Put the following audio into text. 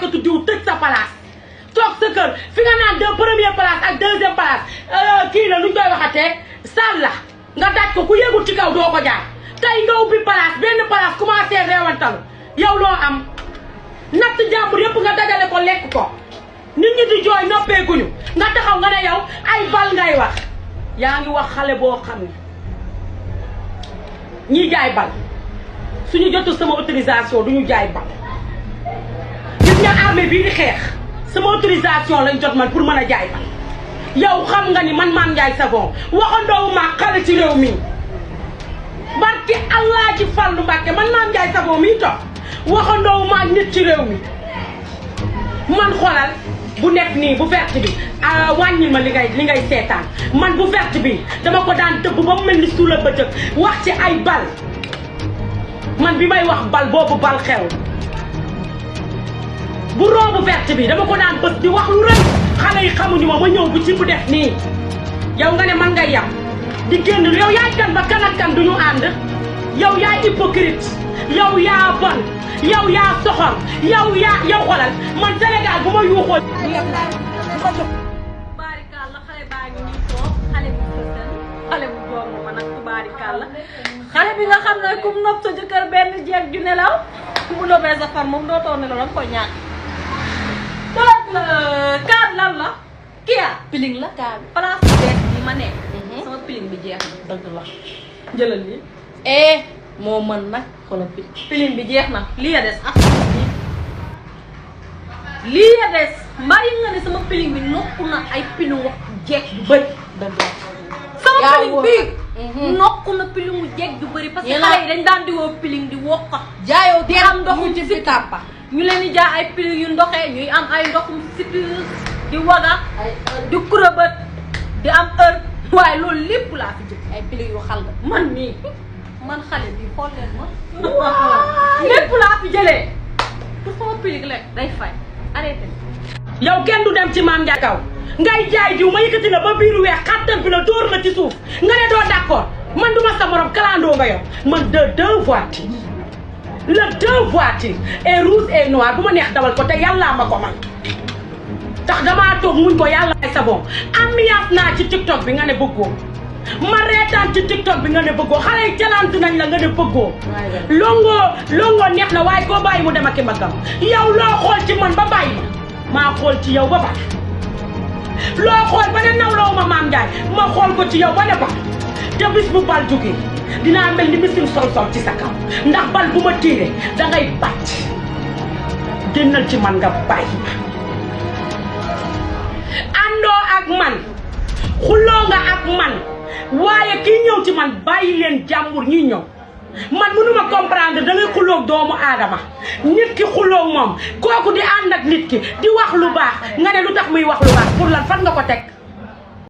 jaaykatu diw tëj sa place toog sa kër fi nga naan première place ak deuxième place kii la luñ koy waxatee sal la nga daj ko ku yëgul ci kaw doo ko jaar tey nga ubbi place benn place commencé reewantalu yow loo am natt jàmbur yëpp nga dajale ko lekk ko nit ñi di jooy noppeeguñu nga taxaw nga ne yow ay bal ngay wax yaa ngi wax xale boo xam ne ñiy jaay bal suñu jotul sama autorisation duñu jaay bal gis nga armée bii di xeex sama autorisation lañ jot man pour mën a jaay bal yow xam nga ni man Mame Ndiaye Savon waxandoowu ma xale ci réew mi barki Allah ci Fallu Mbàkke man Mame Ndiaye Savon mii toog waxandoowu ma nit ci réew mi man xoolal bu nekk nii bu verte bi wàññil ma li ngay seetaan man bu verte bi dama ko daan dëbb ba mu mel ni suula bëccëg wax ci ay bal man bi may wax bal boobu bal xew bu roobu verte bi dama ko daan bës di wax lu rëy xale yi xamuñu ma ñëw bu ci bu def nii yow nga ne man ngay yam di génn yow yaay kan ba kan ak kan duñu ànd yow yaay hypocrite yow yaa bon yow yaa soxor yow xolal man Sénégal bu ma yuuxoo tubaarikàlla xale baa ngi nii toog xale bu fësal xale bu joomu ma nag tubaarikàlla xale bi nga xam ne kum nopp sa jëkkër benn jeeg ju nelaw mu nobee sa far moom dootoo nelaw danga ko ñàkk toog la kaat lan la kii piling la kaat place jeeg bi ma nekk sama piling bi jeex na dëgg la jëlal lii moo mën nag xoolal piling bi jeex na lii a des ak lii a des mbaa yi nga ne sama piling bi nokku na ay pilingu jeeg yu bëri dëgg la sama piling bi nokku na pilingu jeeg yu bëri parce que xale yi dañ daan di woo piling di wokkat jaayoo di am ndoxu ci fi tàmpa ñu leen di jaay ay piling yu ndoxee ñuy am ay ndoxum sipi di waga di kurabët di am heure waaye loolu lépp laa fi jël ay piling yu xal man mii man xale bi xool leen ma lépp laa fi jëlee pour sama piling rek day fay arrêté yow kenn du dem ci Mame Ndiaye kaw ngay jaay diw ma yëkkati la ba biiru weex xattan bi la dóor la ci suuf nga ne doo d'accord man duma sa morom kalandoo nga yow man deux voitures le deux voitures et rouge et noir bu ma neex dawal ko te yàllaa ma ko man tax damaa toog muñ ko yàlla ay Savon ambiance naa ci TikTok bi nga ne bëggoo ma reetaan ci TikTok bi nga ne bëggoo xale yi challenge nañ la nga ne bëggoo longo neex na waaye koo bàyyi mu dem ak i mbagam yow loo xool ci man ba bàyyi maa xool ci yow ba bàyyi loo xool ba ne nawloo ma Mame Ndiaye ma xool ko ci yow ba ne ba te bis bu bal jógee dinaa mel ni misim sol ci sa kaw ndax bal bu ma tiire dangay bàcc génnal ci man nga bàyyi ma àndoo ak man xuloo nga ak man waaye kii ñëw ci man bàyyi leen jàmbur ñuy ñëw man mënuma comprendre da ngay xuloog doomu aadama nit ki xuloog moom kooku di ànd ak nit ki di wax lu baax nga ne lu tax muy wax lu baax pour lan fan nga ko teg